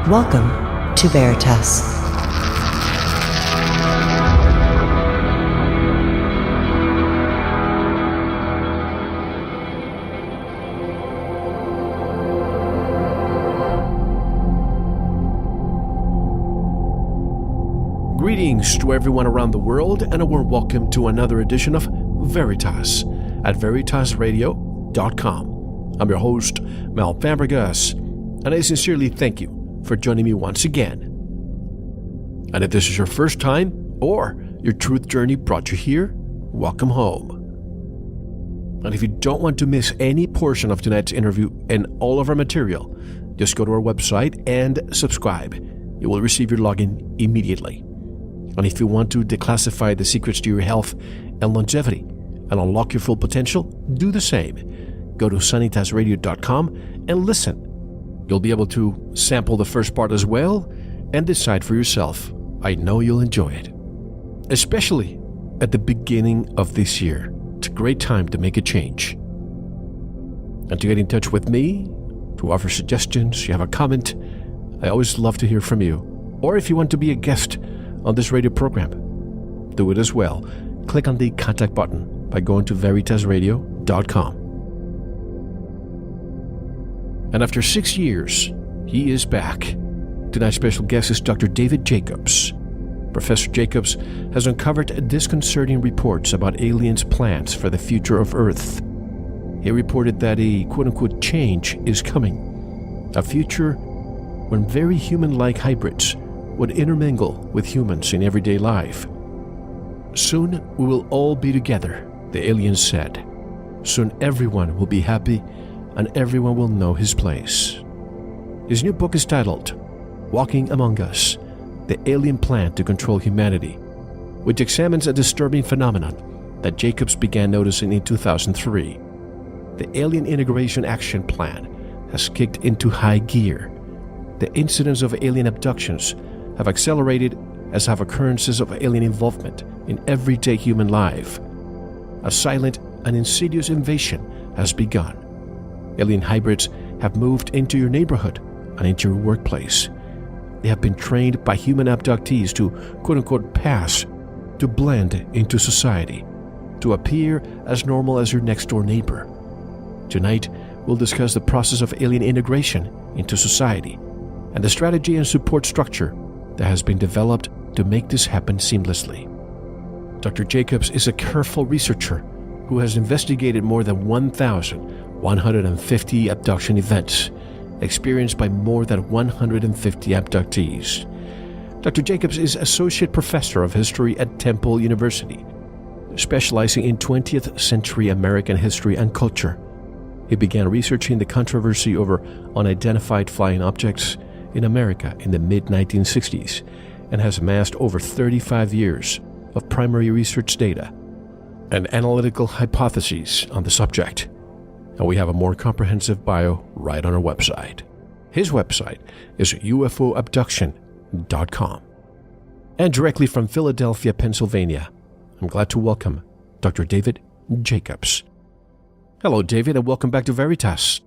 Welcome to Veritas. Greetings to everyone around the world, and a warm welcome to another edition of Veritas at veritasradio.com. I'm your host, Mel Fabregas, and I sincerely thank you for joining me once again. And if this is your first time, or your truth journey brought you here, welcome home. And if you don't want to miss any portion of tonight's interview and all of our material, just go to our website and subscribe. You will receive your login immediately. And if you want to declassify the secrets to your health and longevity and unlock your full potential, do the same. Go to sanitasradio.com and listen. You'll be able to sample the first part as well and decide for yourself. I know you'll enjoy it. Especially at the beginning of this year. It's a great time to make a change. And to get in touch with me, to offer suggestions, you have a comment, I always love to hear from you. Or if you want to be a guest on this radio program, do it as well. Click on the contact button by going to veritasradio.com. And after 6 years, he is back. Tonight's special guest is Dr. David Jacobs. Professor Jacobs has uncovered disconcerting reports about aliens' plans for the future of Earth. He reported that a quote-unquote change is coming, a future when very human-like hybrids would intermingle with humans in everyday life. Soon we will all be together, the aliens said. Soon everyone will be happy and everyone will know his place. His new book is titled Walking Among Us, The Alien Plan to Control Humanity, which examines a disturbing phenomenon that Jacobs began noticing in 2003. The Alien Integration Action Plan has kicked into high gear. The incidence of alien abductions have accelerated, as have occurrences of alien involvement in everyday human life. A silent and insidious invasion has begun. Alien hybrids have moved into your neighborhood and into your workplace. They have been trained by human abductees to quote-unquote pass, to blend into society, to appear as normal as your next-door neighbor. Tonight, we'll discuss the process of alien integration into society and the strategy and support structure that has been developed to make this happen seamlessly. Dr. Jacobs is a careful researcher who has investigated more than 1,150 abduction events experienced by more than 150 abductees. Dr. Jacobs is Associate Professor of History at Temple University, specializing in 20th century American history and culture. He began researching the controversy over unidentified flying objects in America in the mid-1960s and has amassed over 35 years of primary research data and analytical hypotheses on the subject. And we have a more comprehensive bio right on our website. His website is ufoabduction.com. And directly from Philadelphia, Pennsylvania, I'm glad to welcome Dr. David Jacobs. Hello, David, and welcome back to Veritas.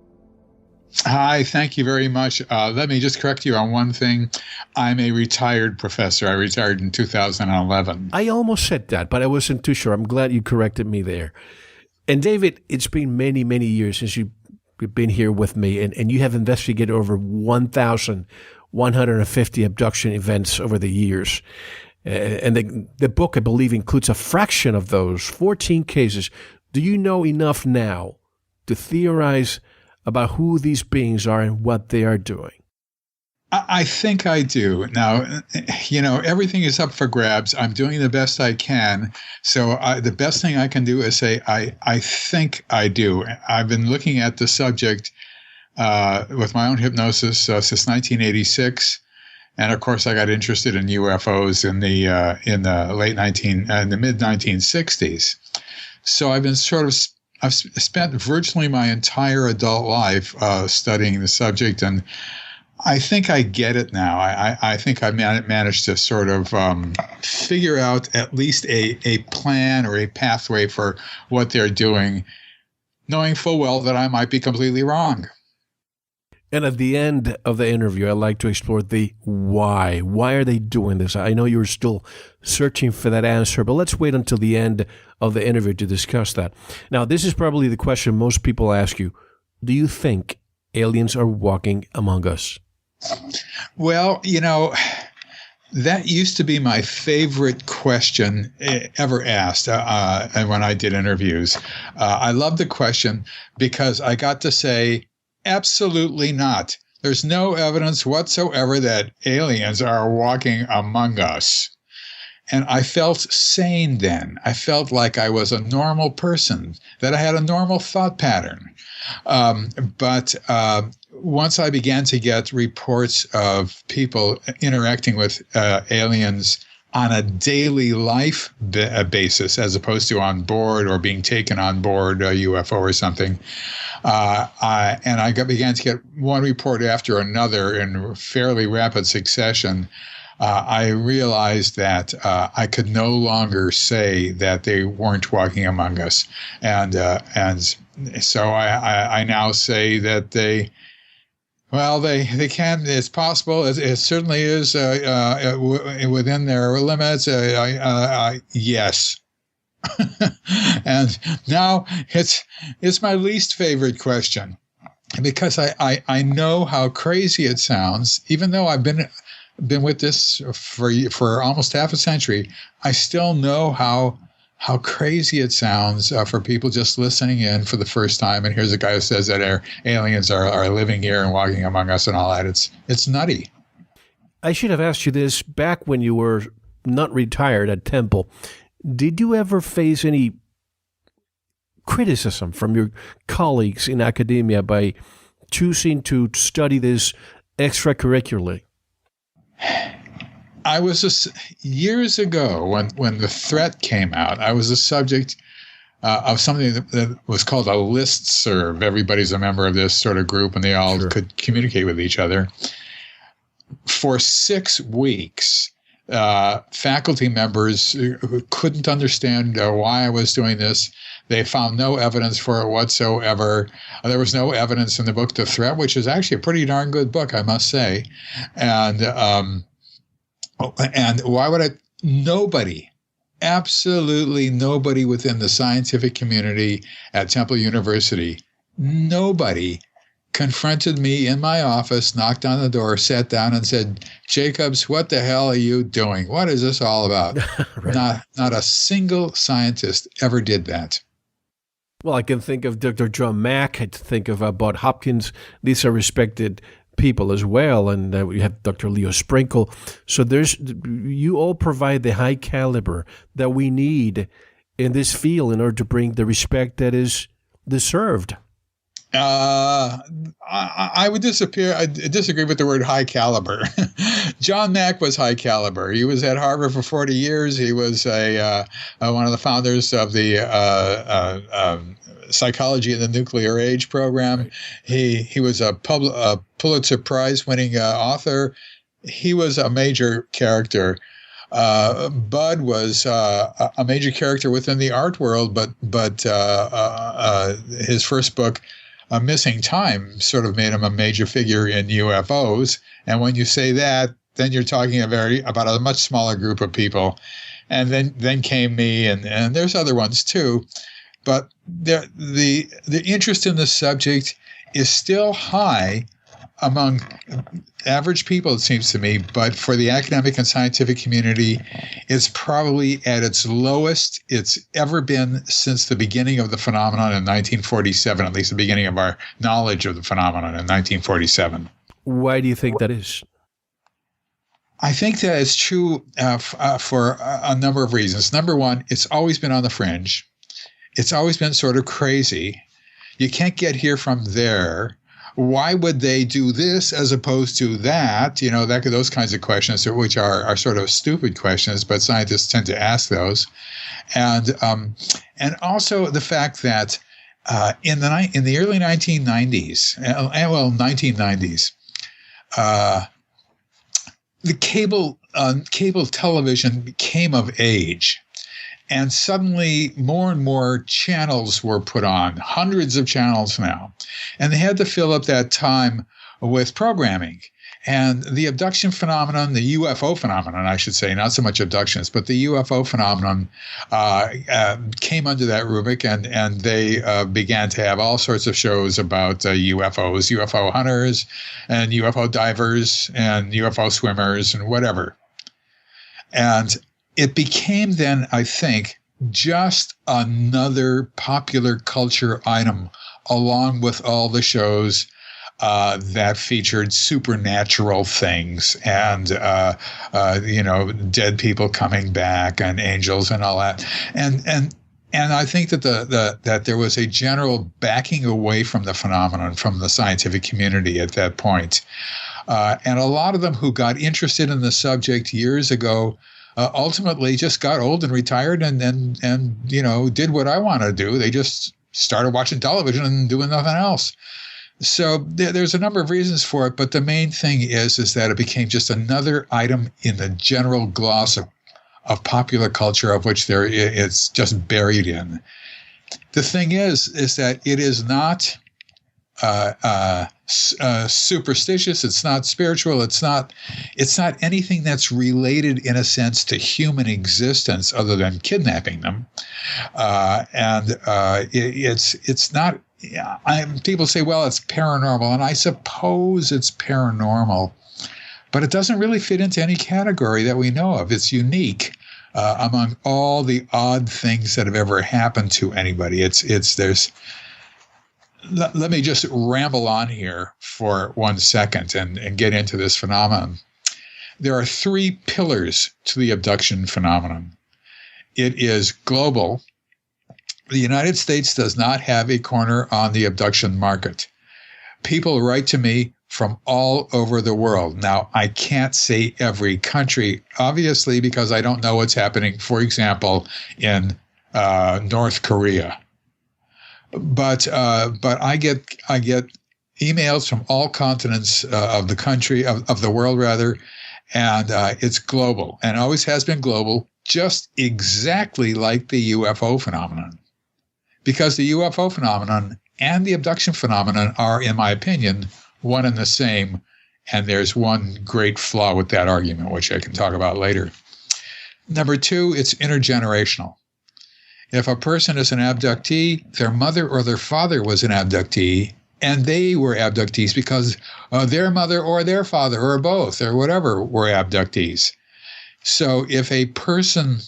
Hi, thank you very much. Let me just correct you on one thing. I'm a retired professor. I retired in 2011. I almost said that, but I wasn't too sure. I'm glad you corrected me there. And David, it's been many, many years since you've been here with me, and you have investigated over 1,150 abduction events over the years. And the book, I believe, includes a fraction of those, 14 cases. Do you know enough now to theorize about who these beings are and what they are doing? I think I do. Now, everything is up for grabs. I'm doing the best I can. So the best thing I can do is say, I think I do. I've been looking at the subject with my own hypnosis since 1986. And of course, I got interested in UFOs in the mid 1960s. So I've been I've spent virtually my entire adult life studying the subject, and I think I get it now. I think I managed to sort of figure out at least a plan or a pathway for what they're doing, knowing full well that I might be completely wrong. And at the end of the interview, I'd like to explore the why. Why are they doing this? I know you're still searching for that answer, but let's wait until the end of the interview to discuss that. Now, this is probably the question most people ask you. Do you think aliens are walking among us? Well, that used to be my favorite question ever asked when I did interviews. I love the question because I got to say, absolutely not. There's no evidence whatsoever that aliens are walking among us. And I felt sane then. I felt like I was a normal person, that I had a normal thought pattern. But once I began to get reports of people interacting with aliens on a daily life basis, as opposed to on board or being taken on board a UFO or something, I began to get one report after another in fairly rapid succession. I realized that I could no longer say that they weren't walking among us, and so I now say that they can. It's possible. It certainly is within their limits. Yes. And now it's my least favorite question, because I know how crazy it sounds. Even though I've been with this for almost half a century, I still know how crazy it sounds for people just listening in for the first time. And here's a guy who says that our aliens are living here and walking among us and all that. It's nutty. I should have asked you this back when you were not retired at Temple. Did you ever face any criticism from your colleagues in academia by choosing to study this extracurricularly? I was years ago when the threat came out. I was a subject of something that was called a listserv. Everybody's a member of this sort of group, and they all could communicate with each other. For 6 weeks, faculty members who couldn't understand why I was doing this. They found no evidence for it whatsoever. There was no evidence in the book The Threat, which is actually a pretty darn good book, I must say. And why would nobody, absolutely nobody within the scientific community at Temple University, nobody confronted me in my office, knocked on the door, sat down and said, "Jacobs, what the hell are you doing? What is this all about?" Right. Not a single scientist ever did that. Well, I can think of Dr. John Mack. I think of Bud Hopkins. These are respected people as well. And we have Dr. Leo Sprinkle. So you all provide the high caliber that we need in this field in order to bring the respect that is deserved. I would disagree with the word high caliber. John Mack was high caliber. He was at Harvard for 40 years. He was one of the founders of the Psychology in the Nuclear Age program. Right. He was a Pulitzer Prize winning author. He was a major character. Bud was a major character within the art world, but his first book, Missing Time, sort of made him a major figure in UFOs. And when you say that, then you're talking about a much smaller group of people. And then came me, and there's other ones too. But the interest in the subject is still high among average people, it seems to me, but for the academic and scientific community, it's probably at its lowest it's ever been since the beginning of the phenomenon in 1947, at least the beginning of our knowledge of the phenomenon in 1947. Why do you think that is? I think that is true for a number of reasons. Number one, it's always been on the fringe. It's always been sort of crazy. You can't get here from there. Why would they do this as opposed to that? Those kinds of questions, which are sort of stupid questions, but scientists tend to ask those. And also the fact that in the early 1990s, 1990s, the cable television became of age. And suddenly more and more channels were put on, hundreds of channels now. And they had to fill up that time with programming. And the abduction phenomenon, the UFO phenomenon, I should say, not so much abductions, but the UFO phenomenon came under that rubric, and they began to have all sorts of shows about UFOs, UFO hunters, and UFO divers, and UFO swimmers, and whatever. And it became then, I think, just another popular culture item, along with all the shows that featured supernatural things and, dead people coming back and angels and all that. And I think that that there was a general backing away from the phenomenon from the scientific community at that point. And a lot of them who got interested in the subject years ago ultimately just got old and retired and did what I want to do. They just started watching television and doing nothing else. So there's a number of reasons for it, but the main thing is that it became just another item in the general gloss of popular culture, of which it's just buried in. The thing is that it is not superstitious. It's not spiritual. It's not anything that's related in a sense to human existence, other than kidnapping them. It's not. People say, well, it's paranormal, and I suppose it's paranormal, but it doesn't really fit into any category that we know of. It's unique among all the odd things that have ever happened to anybody. Let me just ramble on here for 1 second and get into this phenomenon. There are 3 pillars to the abduction phenomenon. It is global. The United States does not have a corner on the abduction market. People write to me from all over the world. Now, I can't say every country, obviously, because I don't know what's happening, for example, in North Korea. But I get emails from all continents of the country, of the world rather, and it's global, and always has been global, just exactly like the UFO phenomenon. Because the UFO phenomenon and the abduction phenomenon are, in my opinion, one and the same, and there's one great flaw with that argument, which I can talk about later. Number 2, it's intergenerational. If a person is an abductee, their mother or their father was an abductee, and they were abductees because their mother or their father or both or whatever were abductees. So if a person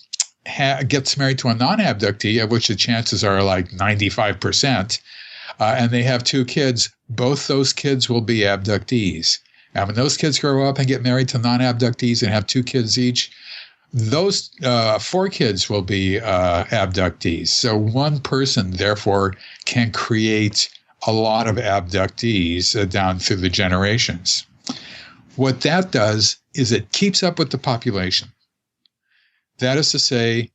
gets married to a non-abductee, of which the chances are like 95%, and they have 2 kids, both those kids will be abductees. And when those kids grow up and get married to non-abductees and have 2 kids each, those 4 kids will be abductees. So one person, therefore, can create a lot of abductees down through the generations. What that does is it keeps up with the population. That is to say,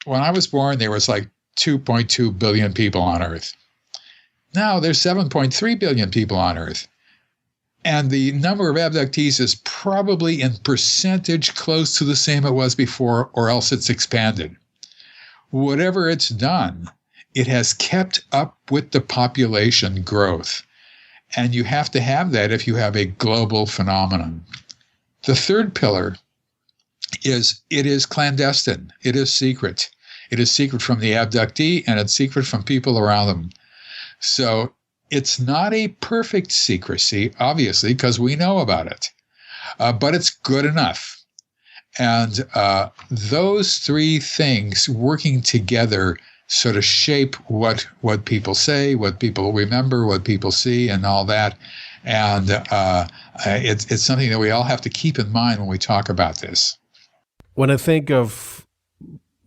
when I was born, there was like 2.2 billion people on Earth. Now there's 7.3 billion people on Earth. And the number of abductees is probably in percentage close to the same it was before, or else it's expanded. Whatever it's done, it has kept up with the population growth. And you have to have that if you have a global phenomenon. The third pillar is it is clandestine. It is secret. It is secret from the abductee, and it's secret from people around them. So it's not a perfect secrecy, obviously, because we know about it, but it's good enough. And those 3 things working together sort of shape what people say, what people remember, what people see, and all that. And it's something that we all have to keep in mind when we talk about this. When I think of,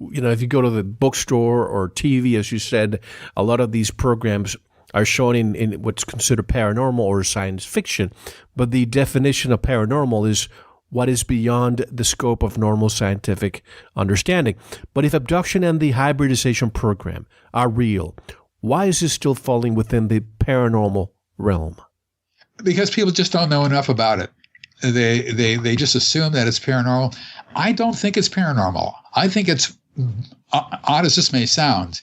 if you go to the bookstore or TV, as you said, a lot of these programs are shown in what's considered paranormal or science fiction. But the definition of paranormal is what is beyond the scope of normal scientific understanding. But if abduction and the hybridization program are real, why is this still falling within the paranormal realm? Because people just don't know enough about it. They just assume that it's paranormal. I don't think it's paranormal. I think it's, odd as this may sound,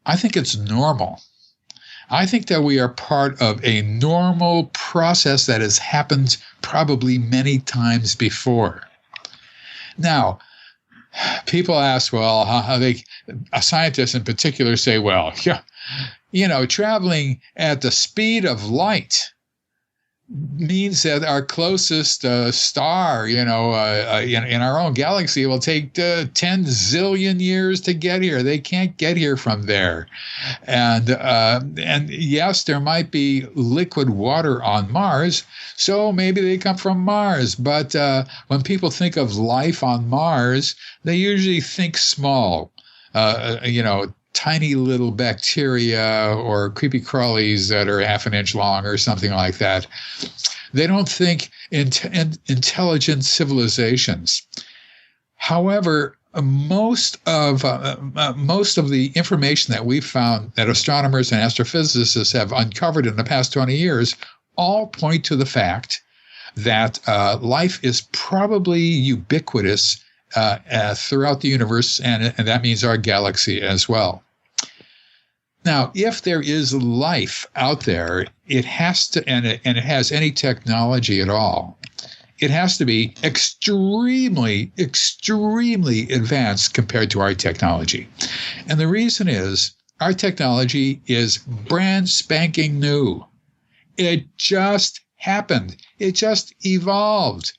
I think it's normal. I think that we are part of a normal process that has happened probably many times before. Now, people ask, well, scientists in particular say, well, yeah, traveling at the speed of light means that our closest star, in our own galaxy will take 10 zillion years to get here. They can't get here from there. And yes, there might be liquid water on Mars, so maybe they come from Mars. But when people think of life on Mars, they usually think small, tiny little bacteria or creepy crawlies that are half an inch long or something like that. They don't think in intelligent civilizations. However, most of the information that we've found that astronomers and astrophysicists have uncovered in the past 20 years all point to the fact that life is probably ubiquitous throughout the universe, and that means our galaxy as well. Now, if there is life out there, it has to, and it has any technology at all, it has to be extremely, extremely advanced compared to our technology. And the reason is our technology is brand spanking new. It just happened. It just evolved.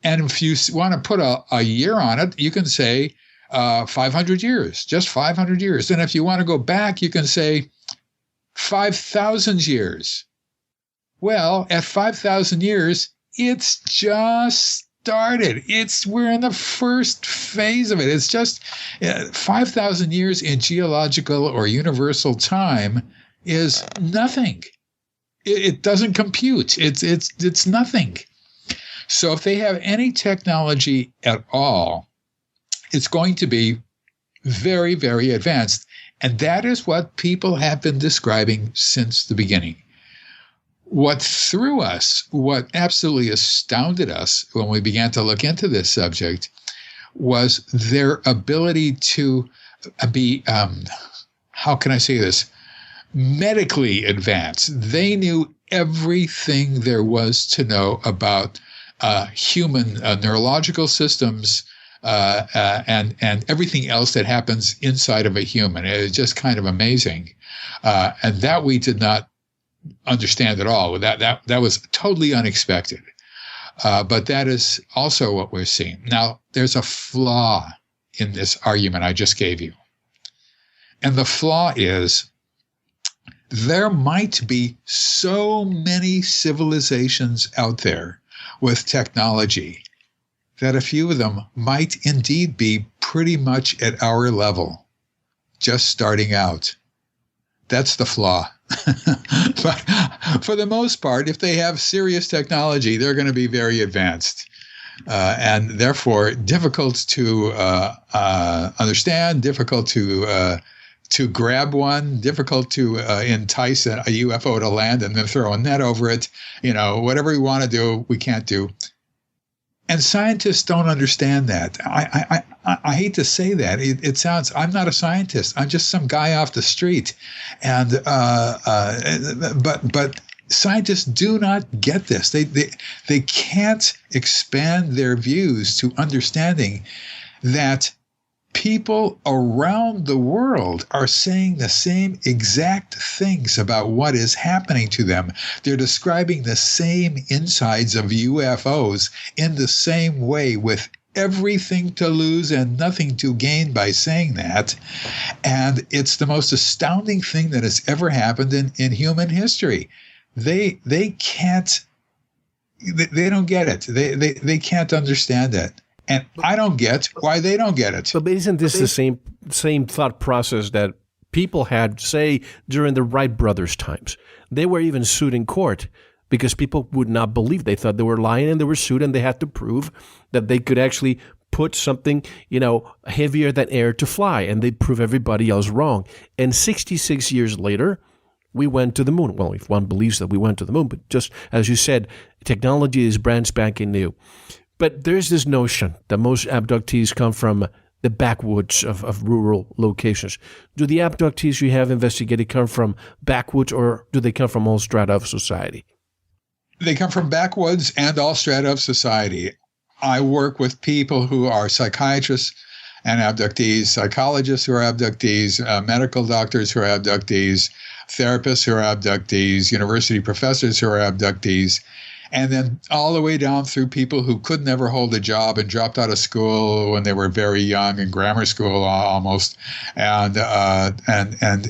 And if you want to put a year on it, you can say 500 years, just 500 years. And if you want to go back, you can say 5,000 years. Well, at 5,000 years, it's just started. We're in the first phase of it. It's just 5,000 years in geological or universal time is nothing. It doesn't compute. It's nothing. So if they have any technology at all, it's going to be very, very advanced. And that is what people have been describing since the beginning. What threw us, what absolutely astounded us when we began to look into this subject was their ability to be, how can I say this, medically advanced. They knew everything there was to know about human neurological systems and everything else that happens inside of a human. It's just kind of amazing. And that we did not understand at all. That was totally unexpected. But that is also what we're seeing. Now, there's a flaw in this argument I just gave you. And the flaw is there might be so many civilizations out there with technology that a few of them might indeed be pretty much at our level, just starting out. That's the flaw. But for the most part, if they have serious technology, they're going to be very advanced and therefore difficult to understand, difficult to grab one, difficult to entice a UFO to land and then throw a net over it. Whatever we want to do, we can't do. And scientists don't understand that. I hate to say that. It sounds, I'm not a scientist. I'm just some guy off the street. And but scientists do not get this. They can't expand their views to understanding that people around the world are saying the same exact things about what is happening to them. They're describing the same insides of UFOs in the same way, with everything to lose and nothing to gain by saying that. And it's the most astounding thing that has ever happened in human history. They can't, they don't get it. They can't understand it. And I don't get why they don't get it. But isn't this the same thought process that people had, say, during the Wright brothers' times? They were even sued in court because people would not believe. They thought they were lying, and they were sued, and they had to prove that they could actually put something, heavier than air to fly, and they prove everybody else wrong. And 66 years later, we went to the moon. Well, if one believes that we went to the moon, but just as you said, technology is brand spanking new. But there's this notion that most abductees come from the backwoods of rural locations. Do the abductees you have investigated come from backwoods, or do they come from all strata of society? They come from backwoods and all strata of society. I work with people who are psychiatrists and abductees, psychologists who are abductees, medical doctors who are abductees, therapists who are abductees, university professors who are abductees, and then all the way down through people who could never hold a job and dropped out of school when they were very young, in grammar school almost, and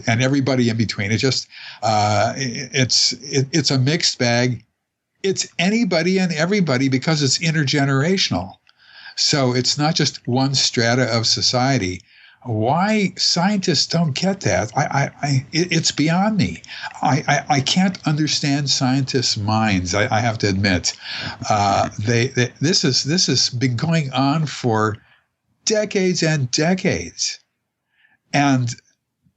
everybody in between. It just it's a mixed bag. It's anybody and everybody because it's intergenerational. So it's not just one strata of society. Why scientists don't get that, it's beyond me. I can't understand scientists' minds. I have to admit, this has been going on for decades and decades, and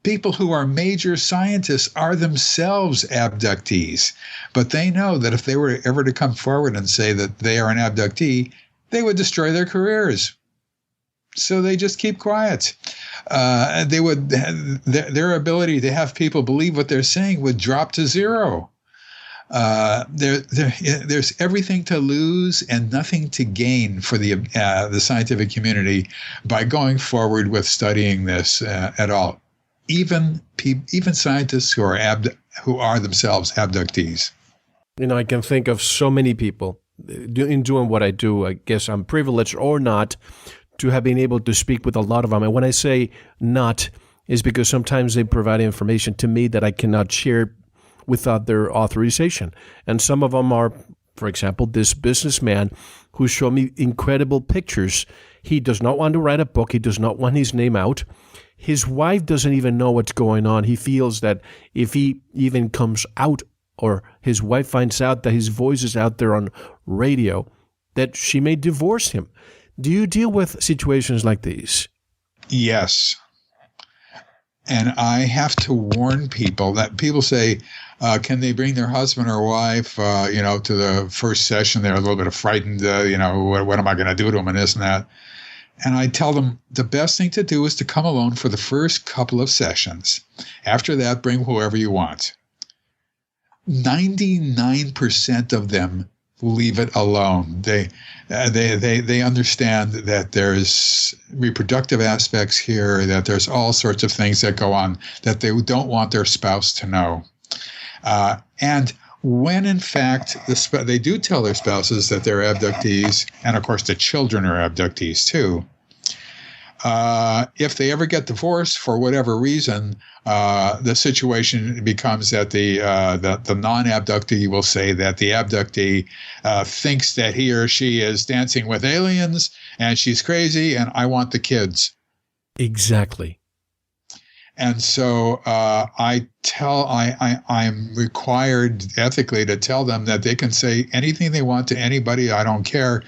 people who are major scientists are themselves abductees, but they know that if they were ever to come forward and say that they are an abductee, they would destroy their careers. So they just keep quiet. They would their ability to have people believe what they're saying would drop to zero. There's everything to lose and nothing to gain for the scientific community by going forward with studying this at all. Even scientists who are themselves abductees. I can think of so many people in doing what I do. I guess I'm privileged or not to have been able to speak with a lot of them. And when I say not, is because sometimes they provide information to me that I cannot share without their authorization. And some of them are, for example, this businessman who showed me incredible pictures. He does not want to write a book. He does not want his name out. His wife doesn't even know what's going on. He feels that if he even comes out, or his wife finds out that his voice is out there on radio, that she may divorce him. Do you deal with situations like these? Yes. And I have to warn people that people say, can they bring their husband or wife, to the first session? They're a little bit frightened, what am I going to do to them and this and that. And I tell them the best thing to do is to come alone for the first couple of sessions. After that, bring whoever you want. 99% of them leave it alone. They understand that there's reproductive aspects here, that there's all sorts of things that go on that they don't want their spouse to know. And when, in fact, they do tell their spouses that they're abductees, and of course the children are abductees too, if they ever get divorced for whatever reason, the situation becomes that the non-abductee will say that the abductee thinks that he or she is dancing with aliens and she's crazy and I want the kids. Exactly. And so I'm required ethically to tell them that they can say anything they want to anybody. I don't care.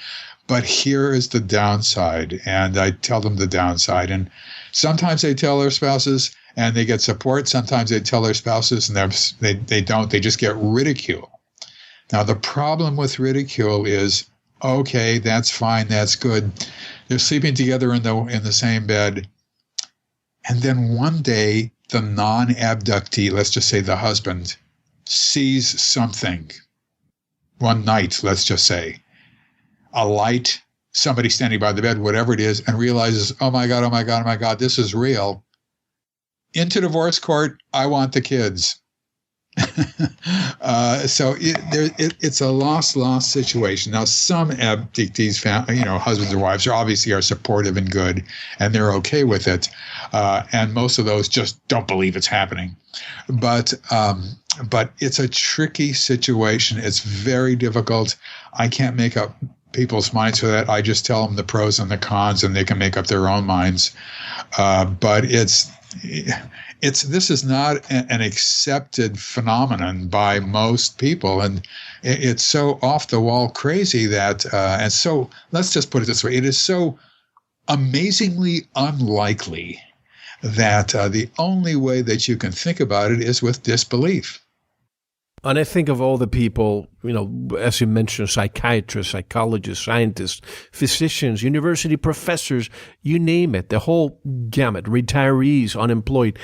But here is the downside. And I tell them the downside. And sometimes they tell their spouses and they get support. Sometimes they tell their spouses and they don't. They just get ridicule. Now, the problem with ridicule is, okay, that's fine. That's good. They're sleeping together in the same bed. And then one day, the non-abductee, let's just say the husband, sees something. One night, let's just say. A light, somebody standing by the bed, whatever it is, and realizes, oh my God, this is real. Into divorce court, I want the kids. So it's a lost situation. Now, some abductees, husbands or wives, are supportive and good, and they're okay with it. And most of those just don't believe it's happening. But it's a tricky situation. It's very difficult. I can't make up people's minds for that. I just tell them the pros and the cons, and they can make up their own minds. But this is not an accepted phenomenon by most people, and it's so off the wall crazy that, and so let's just put it this way: it is so amazingly unlikely that the only way that you can think about it is with disbelief. And I think of all the people, as you mentioned, psychiatrists, psychologists, scientists, physicians, university professors, you name it, the whole gamut, retirees, unemployed.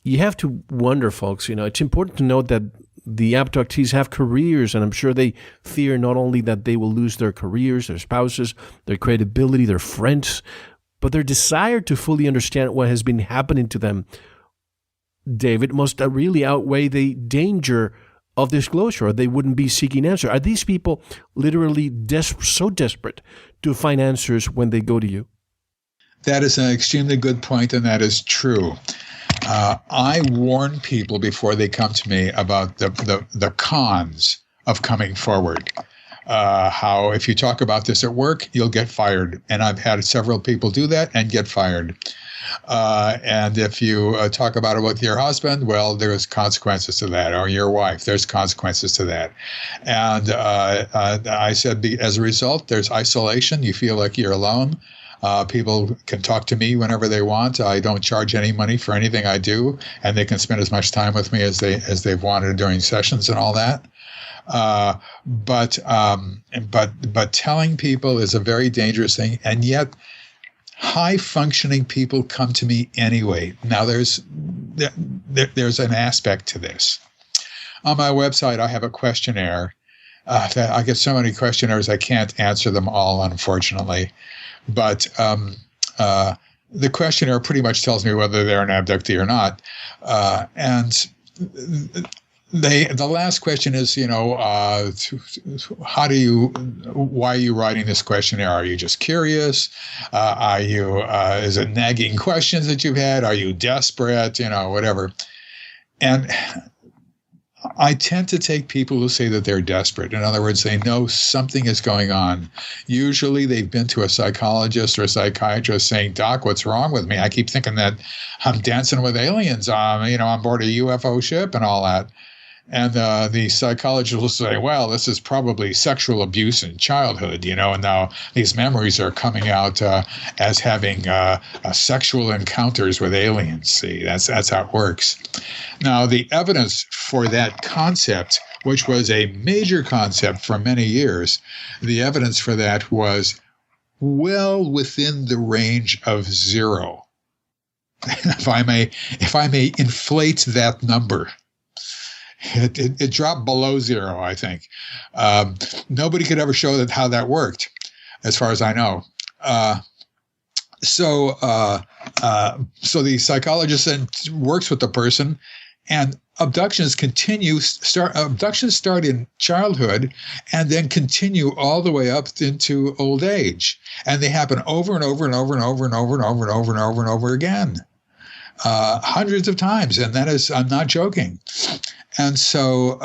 You have to wonder, folks, it's important to note that the abductees have careers, and I'm sure they fear not only that they will lose their careers, their spouses, their credibility, their friends, but their desire to fully understand what has been happening to them, David, must really outweigh the danger of disclosure, or they wouldn't be seeking answer. Are these people literally so desperate to find answers when they go to you? That is an extremely good point, and that is true. I warn people before they come to me about the cons of coming forward. How if you talk about this at work, you'll get fired. And I've had several people do that and get fired. And if you talk about it with your husband, well, there's consequences to that, or your wife, there's consequences to that. And I said, as a result, there's isolation. You feel like you're alone. People can talk to me whenever they want. I don't charge any money for anything I do, and they can spend as much time with me as they've wanted during sessions and all that. But telling people is a very dangerous thing, and yet high-functioning people come to me anyway. Now, there's an aspect to this. On my website, I have a questionnaire. I get so many questionnaires, I can't answer them all, unfortunately. But the questionnaire pretty much tells me whether they're an abductee or not. And the last question is, why are you writing this questionnaire? Are you just curious? Is it nagging questions that you've had? Are you desperate? Whatever. And I tend to take people who say that they're desperate. In other words, they know something is going on. Usually they've been to a psychologist or a psychiatrist saying, "Doc, what's wrong with me? I keep thinking that I'm dancing with aliens, on board a UFO ship and all that." And the psychologist will say, "Well, this is probably sexual abuse in childhood, and now these memories are coming out as having sexual encounters with aliens." See, that's how it works. Now, the evidence for that concept, which was a major concept for many years, the evidence for that was well within the range of zero. If I may inflate that number. It dropped below zero, I think. Nobody could ever show how that worked, as far as I know. So the psychologist then works with the person, and abductions start in childhood and then continue all the way up into old age, and they happen over and over and over and over and over and over and over and over and over again, hundreds of times, and that is, I'm not joking. And so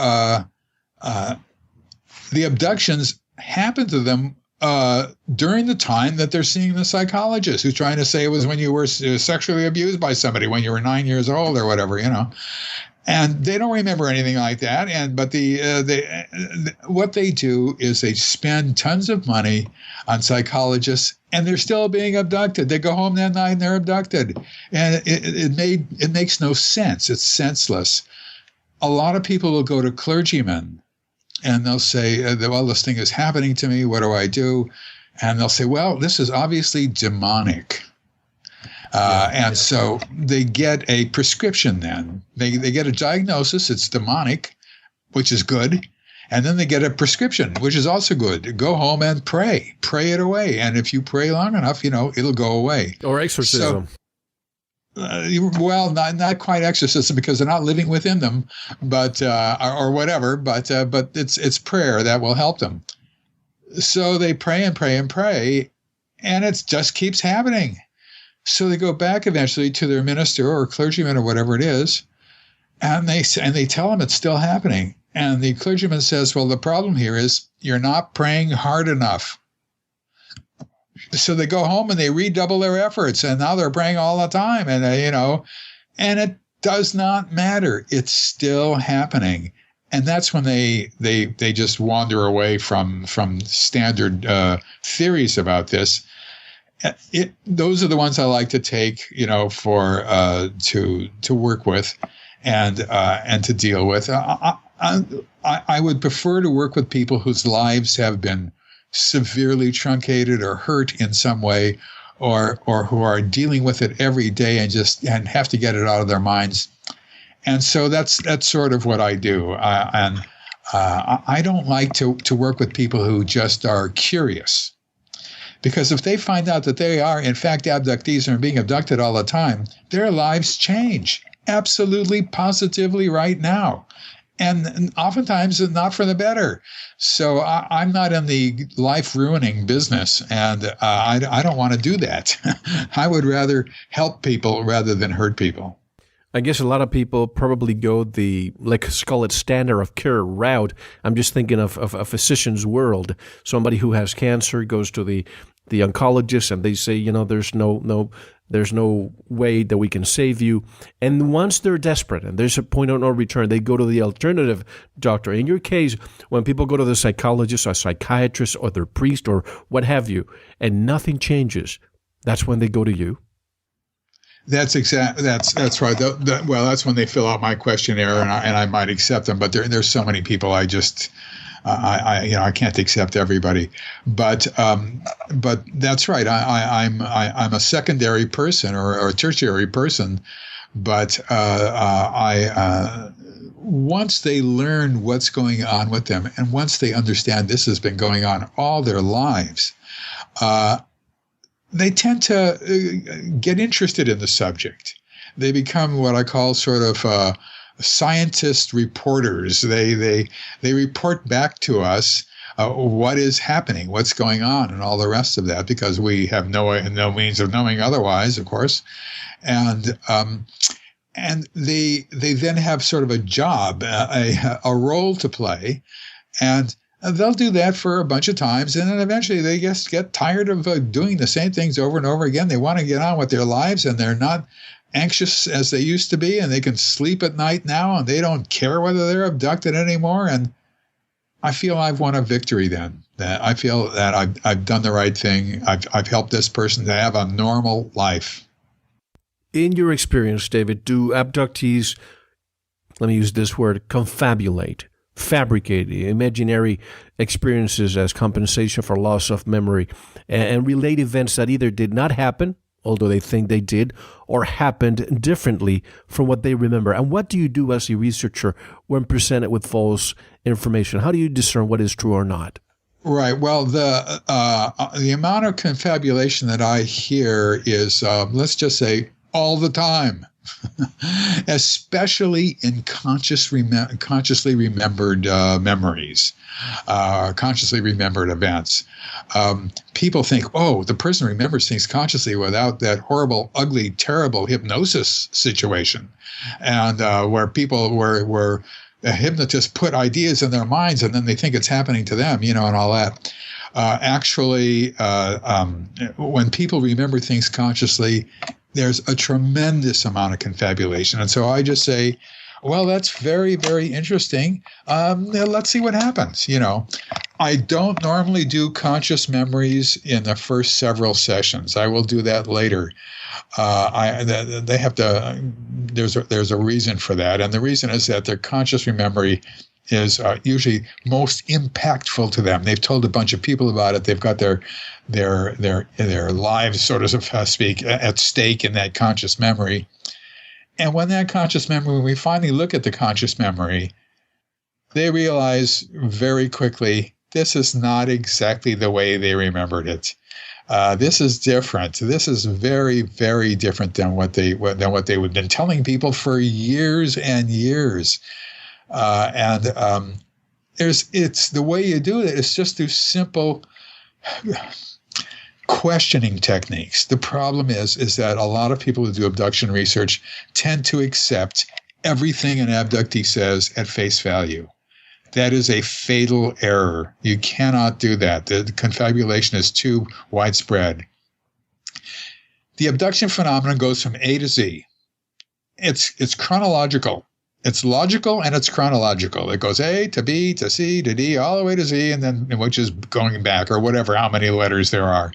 the abductions happen to them during the time that they're seeing the psychologist, who's trying to say it was when you were sexually abused by somebody when you were 9 years old or whatever, And they don't remember anything like that. But what they do is they spend tons of money on psychologists, and they're still being abducted. They go home that night and they're abducted, and it makes no sense. It's senseless. A lot of people will go to clergymen, and they'll say, "Well, this thing is happening to me. What do I do?" And they'll say, "Well, this is obviously demonic." So they get a prescription then. They get a diagnosis, it's demonic, which is good. And then they get a prescription, which is also good. Go home and pray. Pray it away. And if you pray long enough, it'll go away. Or exorcism. Well, not quite exorcism, because they're not living within them, but or whatever. But it's prayer that will help them. So they pray and pray and pray, and it just keeps happening. So they go back eventually to their minister or clergyman or whatever it is, and they tell them it's still happening. And the clergyman says, "Well, the problem here is you're not praying hard enough." So they go home and they redouble their efforts, and now they're praying all the time, and and it does not matter. It's still happening, and that's when they just wander away from standard theories about this. Those are the ones I like to take, for to work with and to deal with. I would prefer to work with people whose lives have been severely truncated or hurt in some way, or who are dealing with it every day and have to get it out of their minds. And so that's sort of what I do. I don't like to work with people who just are curious. Because if they find out that they are, in fact, abductees and are being abducted all the time, their lives change absolutely, positively right now. And oftentimes not for the better. So I'm not in the life-ruining business, and I don't want to do that. I would rather help people rather than hurt people. I guess a lot of people probably go the, let's call it standard of care route. I'm just thinking of a physician's world. Somebody who has cancer goes to the oncologist and they say, there's no way that we can save you. And once they're desperate and there's a point of no return, they go to the alternative doctor. In your case, when people go to the psychologist or psychiatrist or their priest or what have you, and nothing changes, that's when they go to you. That's right. Well, that's when they fill out my questionnaire, and I might accept them. But there's so many people I can't accept everybody. But that's right. I'm a secondary person or a tertiary person. But once they learn what's going on with them, and once they understand this has been going on all their lives, they tend to get interested in the subject. They become what I call sort of scientist reporters. They report back to us what is happening, what's going on, and all the rest of that, because we have no means of knowing otherwise, of course. And they then have sort of a job, a role to play, and they'll do that for a bunch of times, and then eventually they just get tired of doing the same things over and over again. They want to get on with their lives, and they're not anxious as they used to be, and they can sleep at night now, and they don't care whether they're abducted anymore. And I feel I've won a victory then. That I feel that I've done the right thing. I've helped this person to have a normal life. In your experience, David, do abductees, let me use this word, confabulate, fabricate imaginary experiences as compensation for loss of memory and relate events that either did not happen, although they think they did, or happened differently from what they remember? And what do you do as a researcher when presented with false information? How do you discern what is true or not? Right. Well, the amount of confabulation that I hear is, let's just say, all the time. Especially in consciously remembered memories, consciously remembered events. People think, oh, the person remembers things consciously without that horrible, ugly, terrible hypnosis situation, and where a hypnotist put ideas in their minds and then they think it's happening to them, and all that. Actually, when people remember things consciously, there's a tremendous amount of confabulation. And so I just say, well, that's very, very interesting. Let's see what happens. I don't normally do conscious memories in the first several sessions. I will do that later. They have to, there's a reason for that. And the reason is that their conscious memory is usually most impactful to them. They've told a bunch of people about it. They've got their lives, so to speak, at stake in that conscious memory. And when we finally look at the conscious memory, they realize very quickly this is not exactly the way they remembered it. This is different. This is very, very different than what they would have been telling people for years and years. It's the way you do it is just through simple questioning techniques. The problem is that a lot of people who do abduction research tend to accept everything an abductee says at face value. That is a fatal error. You cannot do that. The confabulation is too widespread. The abduction phenomenon goes from A to Z. It's chronological. It's logical and it's chronological. It goes A to B to C to D all the way to Z, and then which is going back or whatever, how many letters there are.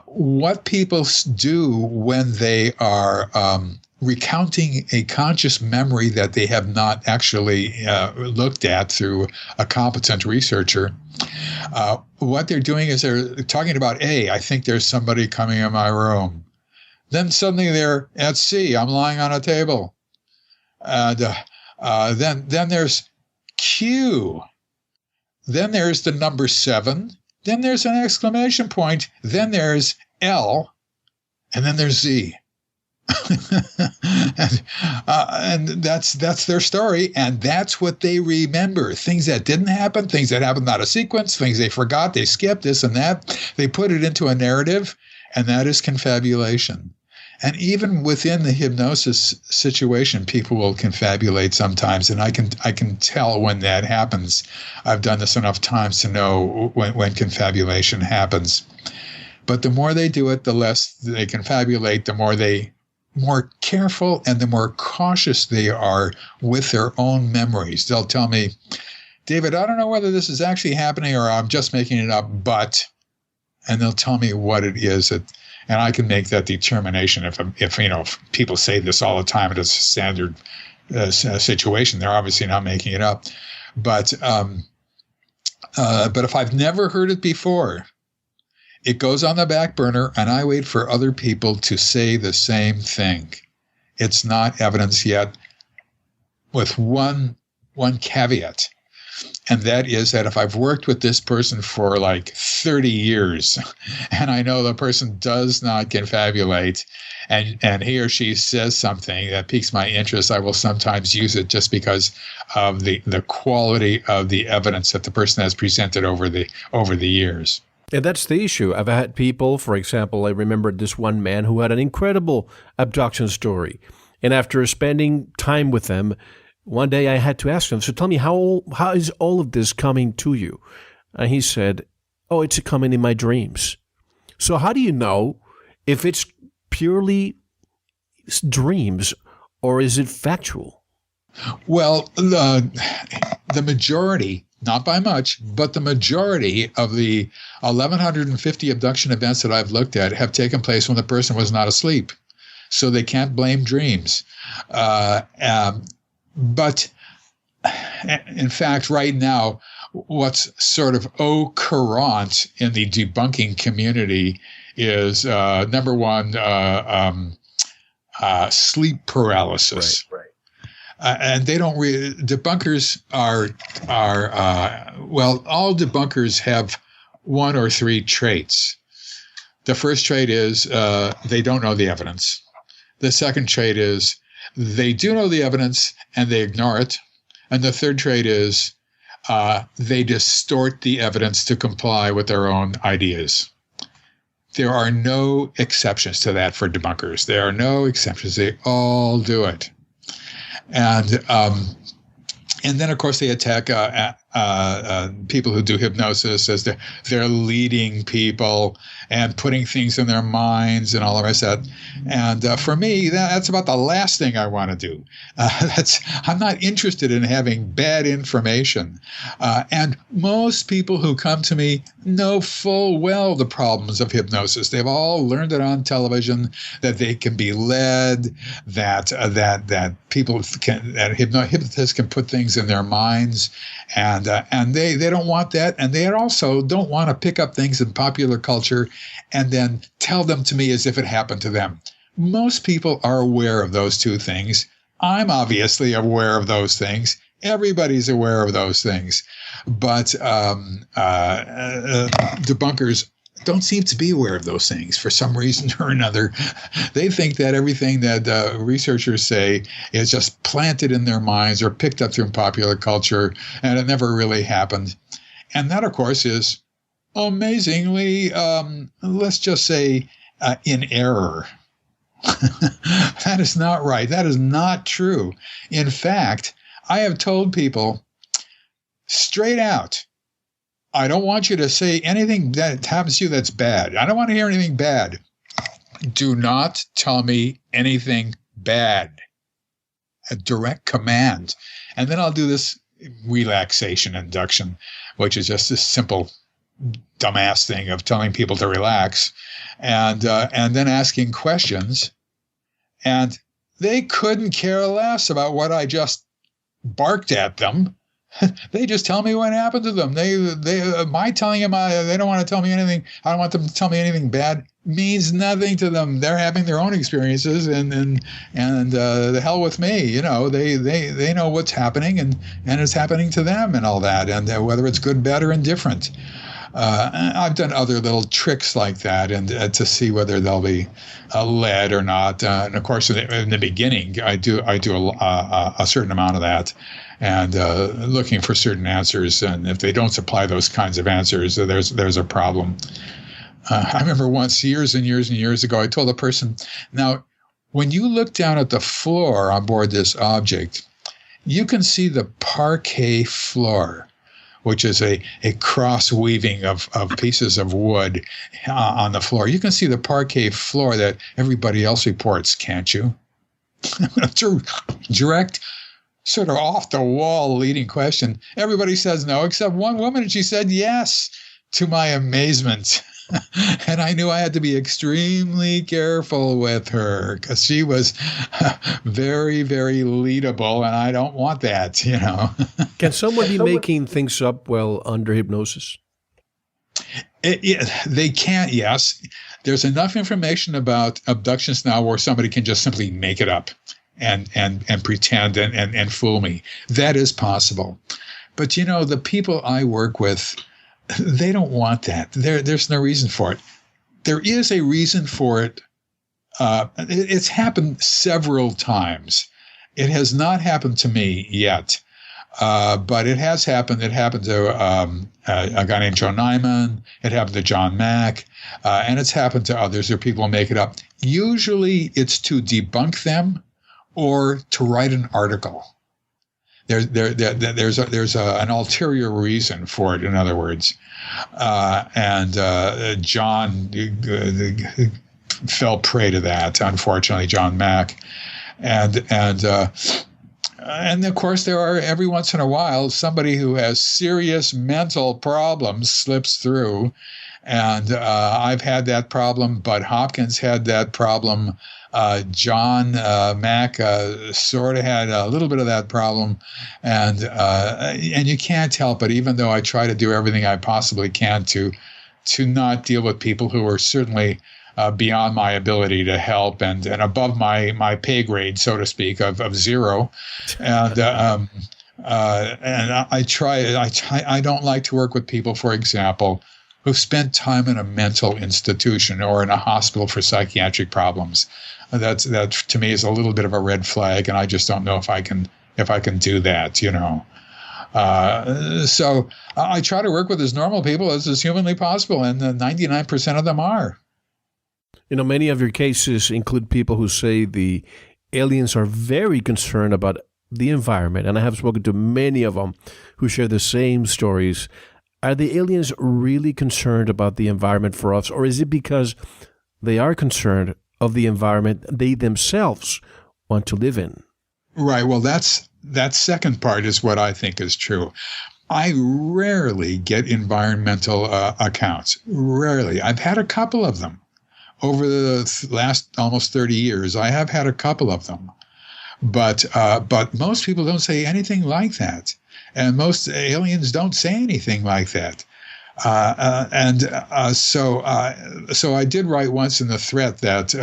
What people do when they are recounting a conscious memory that they have not actually looked at through a competent researcher. What they're doing is they're talking about A, I think there's somebody coming in my room. Then suddenly they're at C, I'm lying on a table. And then there's Q. Then there's the number 7. Then there's an exclamation point. Then there's L. And then there's Z. and that's their story, and that's what they remember. Things that didn't happen, things that happened out of sequence, things they forgot, they skipped, this and that. They put it into a narrative, and that is confabulation. And even within the hypnosis situation, people will confabulate sometimes, and I can tell when that happens. I've done this enough times to know when confabulation happens. But the more they do it, the less they confabulate, the more careful and the more cautious they are with their own memories. They'll tell me, David, I don't know whether this is actually happening or I'm just making it up, but, and they'll tell me what it is, and I can make that determination. If people say this all the time, it is a standard situation. They're obviously not making it up. But if I've never heard it before, it goes on the back burner, and I wait for other people to say the same thing. It's not evidence yet, with one caveat, and that is that if I've worked with this person for like 30 years, and I know the person does not confabulate, and he or she says something that piques my interest, I will sometimes use it just because of the quality of the evidence that the person has presented over the years. And that's the issue. I've had people, for example, I remember this one man who had an incredible abduction story. And after spending time with them, one day I had to ask him, so tell me, how is all of this coming to you? And he said, oh, it's coming in my dreams. So how do you know if it's purely dreams or is it factual? Well, the majority, not by much, but the majority of the 1,150 abduction events that I've looked at have taken place when the person was not asleep. So they can't blame dreams. But in fact, right now, what's sort of au courant in the debunking community is, number one, sleep paralysis. Right. And they don't debunkers are all debunkers have one or three traits. The first trait is they don't know the evidence. The second trait is they do know the evidence and they ignore it. And the third trait is they distort the evidence to comply with their own ideas. There are no exceptions to that for debunkers. There are no exceptions. They all do it. And then, of course, they attack people who do hypnosis as they're leading people and putting things in their minds and all the rest of that. And for me, that's about the last thing I want to do. I'm not interested in having bad information. And most people who come to me know full well the problems of hypnosis. They've all learned it on television, that they can be led, that people can, that hypnotists can put things in their minds, and they don't want that, and they also don't want to pick up things in popular culture and then tell them to me as if it happened to them. Most people are aware of those two things. I'm obviously aware of those things. Everybody's aware of those things. But debunkers don't seem to be aware of those things for some reason or another. They think that everything that researchers say is just planted in their minds or picked up through popular culture, and it never really happened. And that, of course, is amazingly, let's just say, in error. That is not right. That is not true. In fact, I have told people straight out, I don't want you to say anything that happens to you that's bad. I don't want to hear anything bad. Do not tell me anything bad. A direct command. And then I'll do this relaxation induction, which is just this simple dumbass thing of telling people to relax, and then asking questions. And they couldn't care less about what I just barked at them. They just tell me what happened to them. My telling them they don't want to tell me anything. I don't want them to tell me anything bad. Means nothing to them. They're having their own experiences, and the hell with me. You know, they know what's happening, and it's happening to them, and all that, and whether it's good, bad, or indifferent. I've done other little tricks like that, and to see whether they'll be led or not. And of course, in the beginning, I do a certain amount of that, and looking for certain answers. And if they don't supply those kinds of answers, there's a problem. I remember once, years and years and years ago, I told a person, now, when you look down at the floor on board this object, you can see the parquet floor, which is a cross weaving of pieces of wood on the floor. You can see the parquet floor that everybody else reports, can't you? Direct, sort of off the wall leading question. Everybody says no, except one woman, and she said yes, to my amazement. And I knew I had to be extremely careful with her because she was very, very leadable, and I don't want that, you know. Can someone be making things up while under hypnosis? They can't, yes. There's enough information about abductions now where somebody can just simply make it up and pretend and fool me. That is possible. But, you know, the people I work with, they don't want that. There's no reason for it. There is a reason for it. It's happened several times. It has not happened to me yet, but it has happened. It happened to a guy named Joe Nyman. It happened to John Mack, and it's happened to others. Or people make it up. Usually, it's to debunk them or to write an article. There's an ulterior reason for it, in other words. John fell prey to that, unfortunately, John Mack. And of course, there are, every once in a while, somebody who has serious mental problems slips through. And I've had that problem. Bud Hopkins had that problem. John Mack sort of had a little bit of that problem, and you can't help it. Even though I try to do everything I possibly can to not deal with people who are certainly beyond my ability to help and above my pay grade, so to speak, of zero, and I try. I don't like to work with people, for example, who've spent time in a mental institution or in a hospital for psychiatric problems. That to me is a little bit of a red flag, and I just don't know if I can do that, you know. So I try to work with as normal people as is humanly possible, and 99% of them are. You know, many of your cases include people who say the aliens are very concerned about the environment, and I have spoken to many of them who share the same stories. Are the aliens really concerned about the environment for us, or is it because they are concerned of the environment they themselves want to live in? Right. Well, that second part is what I think is true. I rarely get environmental accounts. Rarely. I've had a couple of them over the last almost 30 years. I have had a couple of them, but most people don't say anything like that, and most aliens don't say anything like that. So I did write once in the Threat that